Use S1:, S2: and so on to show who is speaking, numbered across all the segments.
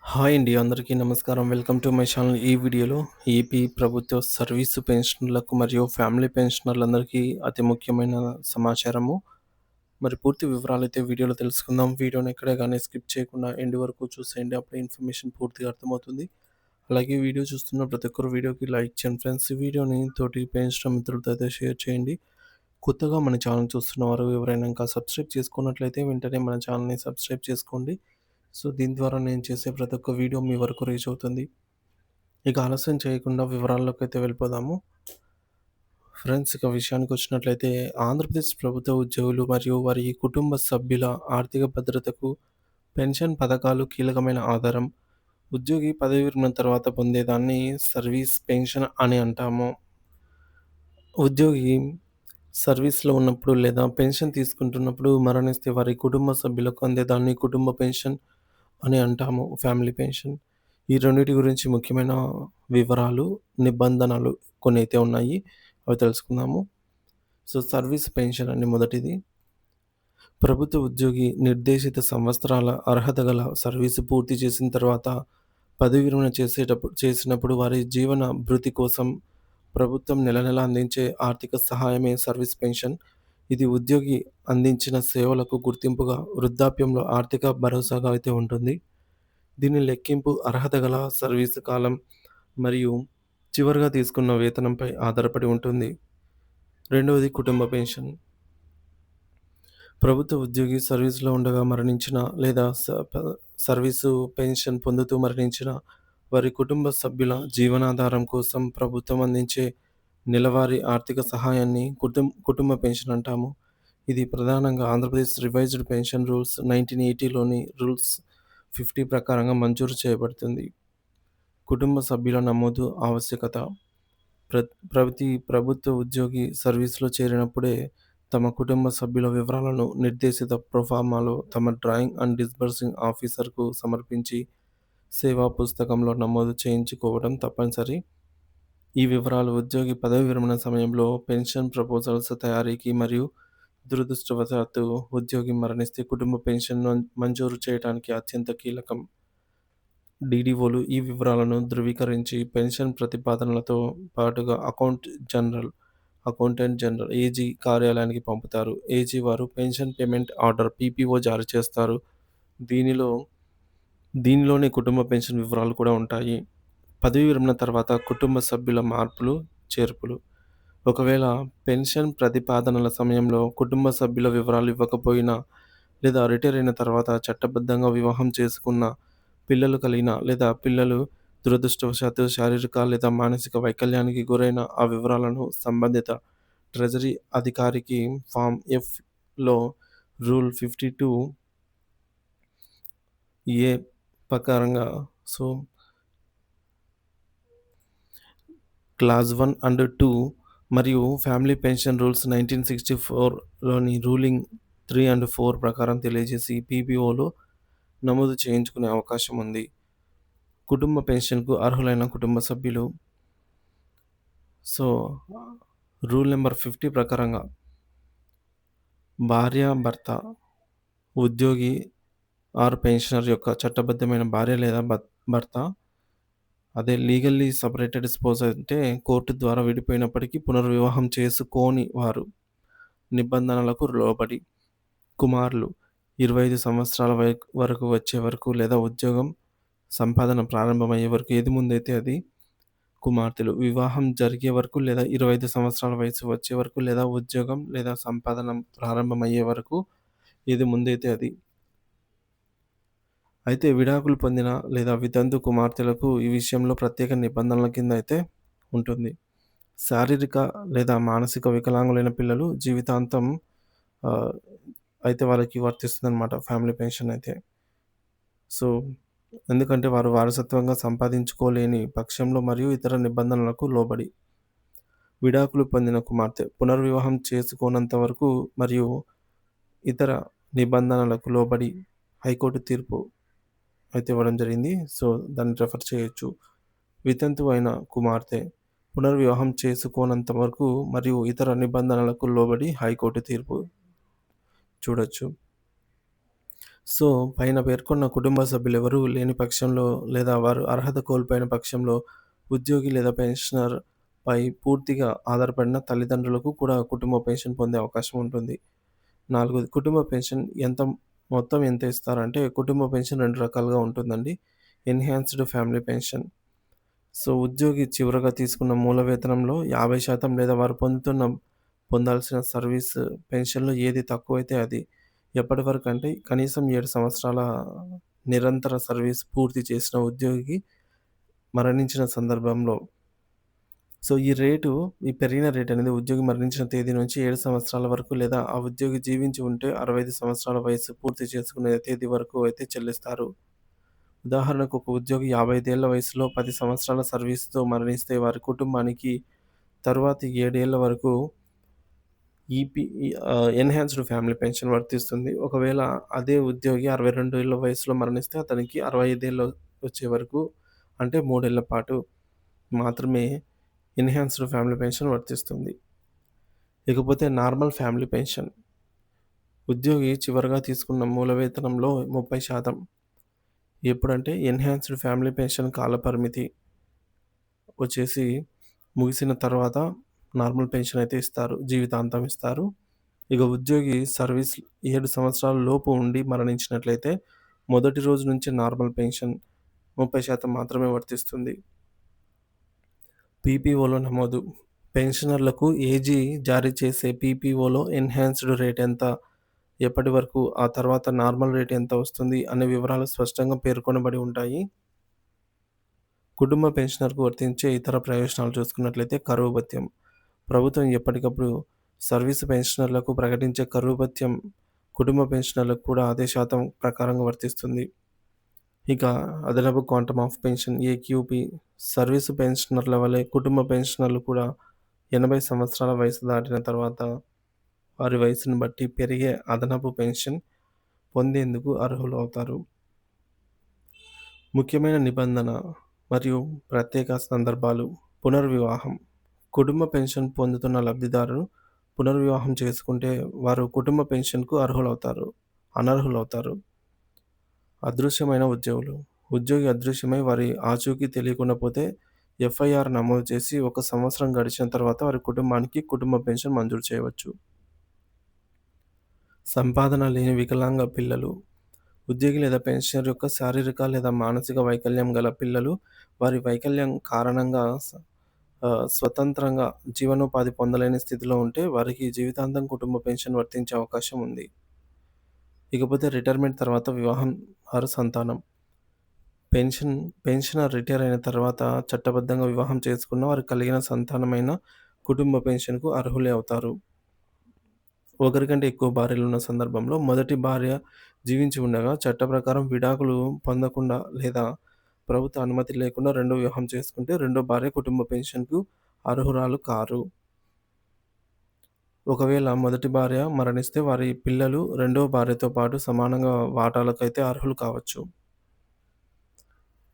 S1: Hi అండి. అందరికీ నమస్కారం. Welcome to my channel. ఈ వీడియోలో ఏపీ ప్రభుత్వ సర్వీసు పెన్షనర్లకు మరియు ఫ్యామిలీ పెన్షనర్లందరికీ అతి ముఖ్యమైన సమాచారము. మరి పూర్తి వివరాలైతే వీడియోలో తెలుసుకుందాం. వీడియోని ఎక్కడ గాని స్కిప్ చేయకుండా ఎండ్ వరకు చూసేయండి. అప్పుడే ఇన్ఫర్మేషన్ పూర్తిగా అర్థమవుతుంది. అలాగే వీడియో చూస్తున్న ప్రతి ఒక్కరు వీడియోకి లైక్ చేయండి ఫ్రెండ్స్. ఈ వీడియోని తోటి పెన్షనర్ మిత్రులతో అయితే షేర్ చేయండి. కొత్తగా మన ఛానల్ చూస్తున్నవారు ఎవరైనా ఇంకా సబ్స్క్రైబ్ చేసుకున్నట్లయితే వెంటనే మన ఛానల్‌ని సబ్స్క్రైబ్ చేసుకోండి. సో, దీని ద్వారా నేను చేసే ప్రతి ఒక్క వీడియో మీ వరకు రీచ్ అవుతుంది. ఇక ఆలస్యం చేయకుండా వివరాల్లోకైతే వెళ్ళిపోదాము. ఫ్రెండ్స్, ఇక విషయానికొచ్చినట్లయితే ఆంధ్రప్రదేశ్ ప్రభుత్వ ఉద్యోగులు మరియు వారి కుటుంబ సభ్యుల ఆర్థిక భద్రతకు పెన్షన్ పథకాలు కీలకమైన ఆధారం. ఉద్యోగి పదవి విరమణ తర్వాత పొందేదాన్ని సర్వీస్ పెన్షన్ అని అంటాము. ఉద్యోగి సర్వీస్‌లో ఉన్నప్పుడు లేదా పెన్షన్ తీసుకుంటున్నప్పుడు మరణిస్తే వారి కుటుంబ సభ్యులకు అందేదాన్ని కుటుంబ పెన్షన్ అని అంటాము. Family pension. ఈ రెండిటి గురించి ముఖ్యమైన వివరాలు, నిబంధనలు కొన్నైతే ఉన్నాయి. అవి తెలుసుకుందాము. సో, సర్వీస్ పెన్షన్ అండి మొదటిది. ప్రభుత్వ ఉద్యోగి నిర్దేశిత సంవత్సరాల అర్హత గల సర్వీసు పూర్తి చేసిన తర్వాత పదవి విరమణ చేసినప్పుడు వారి జీవన భృతి కోసం ప్రభుత్వం నెల నెలా అందించే ఆర్థిక సహాయమే సర్వీస్ పెన్షన్. ఇది ఉద్యోగి అందించిన సేవలకు గుర్తింపుగా వృద్ధాప్యంలో ఆర్థిక భరోసాగా అయితే ఉంటుంది. దీని లెక్కింపు అర్హత గల సర్వీసు కాలం మరియు చివరగా తీసుకున్న వేతనంపై ఆధారపడి ఉంటుంది. రెండవది కుటుంబ పెన్షన్. ప్రభుత్వ ఉద్యోగి సర్వీస్‌లో ఉండగా మరణించిన లేదా సర్వీసు పెన్షన్ పొందుతూ మరణించిన వారి కుటుంబ సభ్యుల జీవనాధారం కోసం ప్రభుత్వం అందించే నెలవారీ ఆర్థిక సహాయాన్ని కుటుంబ పెన్షన్ అంటాము. ఇది ప్రధానంగా ఆంధ్రప్రదేశ్ రివైజ్డ్ పెన్షన్ రూల్స్ 1980లోని రూల్స్ 50 ప్రకారంగా మంజూరు చేయబడుతుంది. కుటుంబ సభ్యుల నమోదు ఆవశ్యకత. ప్రతి ప్రభుత్వ ఉద్యోగి సర్వీస్‌లో చేరినప్పుడే తమ కుటుంబ సభ్యుల వివరాలను నిర్దేశిత ప్రొఫార్మాలో తమ డ్రాయింగ్ అండ్ డిస్బర్సింగ్ ఆఫీసర్‌కు సమర్పించి సేవా పుస్తకంలో నమోదు చేయించుకోవడం తప్పనిసరి. ఈ వివరాలు ఉద్యోగి పదవి విరమణ సమయంలో పెన్షన్ ప్రపోజల్స్ తయారీకి మరియు దురదృష్టవశాత్తు ఉద్యోగి మరణిస్తే కుటుంబ పెన్షన్‌ను మంజూరు చేయడానికి అత్యంత కీలకం. డీడీఓలు ఈ వివరాలను ధృవీకరించి పెన్షన్ ప్రతిపాదనలతో పాటుగా అకౌంటెంట్ జనరల్ ఏజీ కార్యాలయానికి పంపుతారు. ఏజీ వారు పెన్షన్ పేమెంట్ ఆర్డర్ పీపీఓ జారీ చేస్తారు. దీనిలో దీనిలోనే కుటుంబ పెన్షన్ వివరాలు కూడా ఉంటాయి. పదవీ విరమణ తర్వాత కుటుంబ సభ్యుల మార్పులు, చేర్పులు. ఒకవేళ పెన్షన్ ప్రతిపాదనల సమయంలో కుటుంబ సభ్యుల వివరాలు ఇవ్వకపోయినా లేదా రిటైర్ అయిన తర్వాత చట్టబద్ధంగా వివాహం చేసుకున్న, పిల్లలు కలిగిన లేదా పిల్లలు దురదృష్టవశాత్తు శారీరక లేదా మానసిక వైకల్యానికి గురైన ఆ వివరాలను సంబంధిత ట్రెజరీ అధికారికి ఫామ్ ఎఫ్‌లో రూల్ 52 ఏ ప్రకారంగా సో, క్లాజ్ 1 అండ్ 2 మరియు ఫ్యామిలీ పెన్షన్ రూల్స్ 1964లోని రూలింగ్ 3 అండ్ 4 ప్రకారం తెలియజేసి పీపీఓలో నమోదు చేయించుకునే అవకాశం ఉంది. కుటుంబ పెన్షన్‌కు అర్హులైన కుటుంబ సభ్యులు. సో, రూల్ నంబర్ 50 ప్రకారంగా భార్య, భర్త, ఉద్యోగి ఆర్ పెన్షనర్ యొక్క చట్టబద్ధమైన భార్య లేదా భర్త, అదే లీగల్లీ సెపరేటెడ్ స్పౌస్ అంటే కోర్టు ద్వారా విడిపోయినప్పటికీ పునర్వివాహం చేసుకోని వారు నిబంధనలకు లోబడి కుమారులు 25 సంవత్సరాల వరకు వచ్చే వరకు లేదా ఉద్యోగం, సంపాదన ప్రారంభమయ్యే వరకు ఏది ముందైతే అది. కుమార్తెలు వివాహం జరిగే వరకు లేదా 25 సంవత్సరాల వయసు వచ్చే వరకు లేదా ఉద్యోగం లేదా సంపాదన ప్రారంభమయ్యే వరకు ఏది ముందైతే అది. అయితే విడాకులు పొందిన లేదా వితంతు కుమార్తెలకు ఈ విషయంలో ప్రత్యేక నిబంధనల కింద అయితే ఉంటుంది. శారీరక లేదా మానసిక వికలాంగులైన పిల్లలు జీవితాంతం ఆహ్, అయితే వాళ్ళకి వర్తిస్తుందనమాట ఫ్యామిలీ పెన్షన్ అయితే. సో, ఎందుకంటే వారు వారసత్వంగా సంపాదించుకోలేని పక్షంలో మరియు ఇతర నిబంధనలకు లోబడి. విడాకులు పొందిన కుమార్తె పునర్వివాహం చేసుకోనంత వరకు మరియు ఇతర నిబంధనలకు లోబడి హైకోర్టు తీర్పు అయితే ఇవ్వడం జరిగింది. సో, దాన్ని రెఫర్ చేయొచ్చు. వితంతువు అయిన కుమార్తె పునర్వివాహం చేసుకోనంత వరకు మరియు ఇతర నిబంధనలకు లోబడి హైకోర్టు తీర్పు చూడొచ్చు. సో, పైన పేర్కొన్న కుటుంబ సభ్యులెవరూ లేని పక్షంలో లేదా వారు అర్హత కోల్పోయిన పక్షంలో ఉద్యోగి లేదా పెన్షనర్ పై పూర్తిగా ఆధారపడిన తల్లిదండ్రులకు కూడా కుటుంబ పెన్షన్ పొందే అవకాశం ఉంటుంది. నాలుగోది కుటుంబ పెన్షన్ మొత్తం ఎంత ఇస్తారంటే కుటుంబ పెన్షన్ 2 రకాలుగా ఉంటుందండి. Enhanced family pension. సో, ఉద్యోగి చివరగా తీసుకున్న మూల వేతనంలో 50% లేదా వారు పొందాల్సిన సర్వీస్ పెన్షన్‌లో ఏది తక్కువైతే అది. ఎప్పటివరకంటే కనీసం 7 సంవత్సరాల నిరంతర సర్వీస్ పూర్తి చేసిన ఉద్యోగి మరణించిన సందర్భంలో. సో, ఈ పెరిగిన రేటనేది ఉద్యోగి మరణించిన తేదీ నుంచి 7 సంవత్సరాల వరకు లేదా ఆ ఉద్యోగి జీవించి ఉంటే 65 సంవత్సరాల వయస్సు పూర్తి చేసుకునే తేదీ వరకు అయితే చెల్లిస్తారు. ఉదాహరణకు ఒక ఉద్యోగి 55 ఏళ్ల వయసులో 10 సంవత్సరాల సర్వీస్‌తో మరణిస్తే వారి కుటుంబానికి తరువాతి 7 ఏళ్ల వరకు ఎన్హాన్స్డ్ ఫ్యామిలీ పెన్షన్ వర్తిస్తుంది. ఒకవేళ అదే ఉద్యోగి 62 ఏళ్ల వయసులో మరణిస్తే అతనికి 65 ఏళ్ళు వచ్చే వరకు అంటే 3 ఏళ్ల పాటు మాత్రమే ఎన్హాన్స్డ్ ఫ్యామిలీ పెన్షన్ వర్తిస్తుంది. ఇకపోతే నార్మల్ ఫ్యామిలీ పెన్షన్. ఉద్యోగి చివరగా తీసుకున్న మూల వేతనంలో 30% ఎప్పుడంటే ఎన్హాన్స్డ్ ఫ్యామిలీ పెన్షన్ కాలపరిమితి వచ్చేసి ముగిసిన తర్వాత నార్మల్ పెన్షన్ అయితే ఇస్తారు. జీవితాంతం ఇస్తారు. ఇక ఉద్యోగి సర్వీస్ 7 సంవత్సరాల లోపు ఉండి మరణించినట్లయితే మొదటి రోజు నుంచి నార్మల్ పెన్షన్ 30% మాత్రమే వర్తిస్తుంది. పీపీఓలో నమోదు. పెన్షనర్లకు ఏజీ జారీ చేసే పీపీఓలో ఎన్హాన్స్డ్ రేట్ ఎంత? ఎప్పటి వరకు? ఆ తర్వాత నార్మల్ రేట్ ఎంత వస్తుంది? అనే వివరాలు స్పష్టంగా పేర్కొనబడి ఉంటాయి. కుటుంబ పెన్షనర్‌కు వర్తించే ఇతర ప్రయోజనాలు చూసుకున్నట్లయితే కరువు భత్యం. ప్రభుత్వం ఎప్పటికప్పుడు సర్వీసు పెన్షనర్లకు ప్రకటించే కరువు భత్యం కుటుంబ పెన్షనర్లకు కూడా అదే శాతం ప్రకారంగా వర్తిస్తుంది. ఇక అదనపు quantum of pension AQP. Service పెన్షనర్ల వలె కుటుంబ పెన్షనర్లు కూడా 80 సంవత్సరాల వయసు దాటిన తర్వాత వారి వయసును బట్టి పెరిగే అదనపు పెన్షన్ పొందేందుకు అర్హులవుతారు. ముఖ్యమైన నిబంధన మరియు ప్రత్యేక సందర్భాలు. పునర్వివాహం. కుటుంబ పెన్షన్ పొందుతున్న లబ్ధిదారులు పునర్వివాహం చేసుకుంటే వారు కుటుంబ పెన్షన్‌కు అనర్హులవుతారు. అదృశ్యమైన ఉద్యోగులు. ఉద్యోగి అదృశ్యమై వారి ఆచూకీ తెలియకుండా పోతే ఎఫ్ఐఆర్ నమోదు చేసి 1 సంవత్సరం గడిచిన తర్వాత వారి కుటుంబానికి కుటుంబ పెన్షన్ మంజూరు చేయవచ్చు. సంపాదన లేని వికలాంగ పిల్లలు. ఉద్యోగి లేదా పెన్షనర్ యొక్క శారీరక లేదా మానసిక వైకల్యం గల పిల్లలు వారి వైకల్యం కారణంగా స్వతంత్రంగా జీవనోపాధి పొందలేని స్థితిలో ఉంటే వారికి జీవితాంతం కుటుంబ పెన్షన్ వర్తించే అవకాశం ఉంది. ఇకపోతే రిటైర్మెంట్ తర్వాత వివాహం ఆర్ సంతానం. పెన్షనర్ రిటైర్ అయిన తర్వాత చట్టబద్ధంగా వివాహం చేసుకున్న వారికి కలిగిన సంతానమైన కుటుంబ పెన్షన్‌కు అర్హులే అవుతారు. ఒకరికంటే ఎక్కువ భార్యలున్న సందర్భంలో మొదటి భార్య జీవించి ఉండగా చట్ట ప్రకారం విడాకులు పొందకుండా లేదా ప్రభుత్వ అనుమతి లేకుండా రెండో వివాహం చేసుకుంటే రెండో భార్య కుటుంబ పెన్షన్‌కు అర్హురాలు కారు. ఒకవేళ మొదటి భార్య మరణిస్తే వారి పిల్లలు రెండవ భార్యతో పాటు సమానంగా వాటాలకైతే అర్హులు కావచ్చు.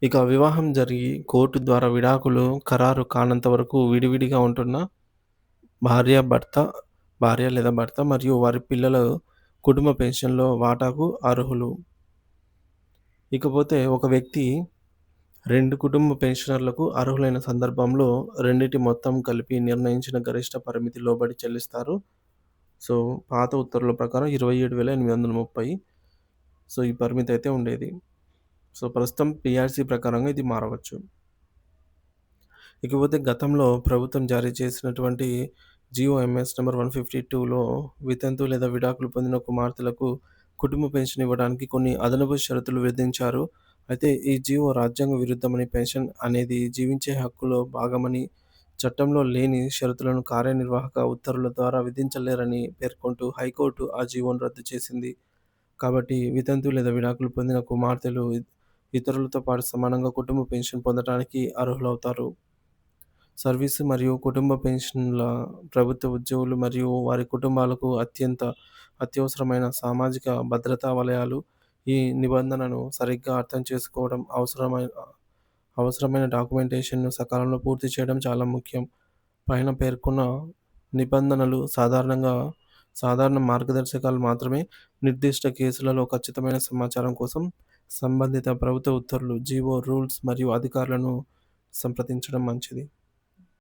S1: ఇక వివాహం జరిగి కోర్టు ద్వారా విడాకులు ఖరారు కానంత వరకు విడివిడిగా ఉంటున్న భార్య లేదా భర్త మరియు వారి పిల్లలు కుటుంబ పెన్షన్‌లో వాటాకు అర్హులు. ఇకపోతే ఒక వ్యక్తి 2 కుటుంబ పెన్షనర్లకు అర్హులైన సందర్భంలో రెండిటి మొత్తం కలిపి నిర్ణయించిన గరిష్ట పరిమితి లోబడి చెల్లిస్తారు. సో, పాత ఉత్తర్వుల ప్రకారం 27,830. సో, ఈ పరిమితి అయితే ఉండేది. సో, ప్రస్తుతం పీఆర్సీ ప్రకారంగా ఇది మారవచ్చు. ఇకపోతే గతంలో ప్రభుత్వం జారీ చేసినటువంటి జీఓఎంఎస్ నంబర్ 152లో వితంతు లేదా విడాకులు పొందిన కుమార్తెలకు కుటుంబ పెన్షన్ ఇవ్వడానికి కొన్ని అదనపు షరతులు విధించారు. అయితే ఈ జీవో రాజ్యాంగ విరుద్ధమని, పెన్షన్ అనేది జీవించే హక్కులో భాగమని, చట్టంలో లేని షరతులను కార్యనిర్వాహక ఉత్తర్వుల ద్వారా విధించలేరని పేర్కొంటూ హైకోర్టు ఆ జీవోను రద్దు చేసింది. కాబట్టి వితంతు లేదా విడాకులు పొందిన కుమార్తెలు ఇతరులతో పాటు సమానంగా కుటుంబ పెన్షన్ పొందడానికి అర్హులవుతారు. సర్వీసు మరియు కుటుంబ పెన్షన్ల ప్రభుత్వ ఉద్యోగులు మరియు వారి కుటుంబాలకు అత్యవసరమైన సామాజిక భద్రతా వలయాలు. ఈ నిబంధనను సరిగ్గా అర్థం చేసుకోవడం, అవసరమైన డాక్యుమెంటేషన్‌ను సకాలంలో పూర్తి చేయడం చాలా ముఖ్యం. పైన పేర్కొన్న నిబంధనలు సాధారణంగా సాధారణ మార్గదర్శకాలు మాత్రమే. నిర్దిష్ట కేసులలో ఖచ్చితమైన సమాచారం కోసం సంబంధిత ప్రభుత్వ ఉత్తర్వులు, జీవో, రూల్స్ మరియు అధికారులను సంప్రదించడం మంచిది.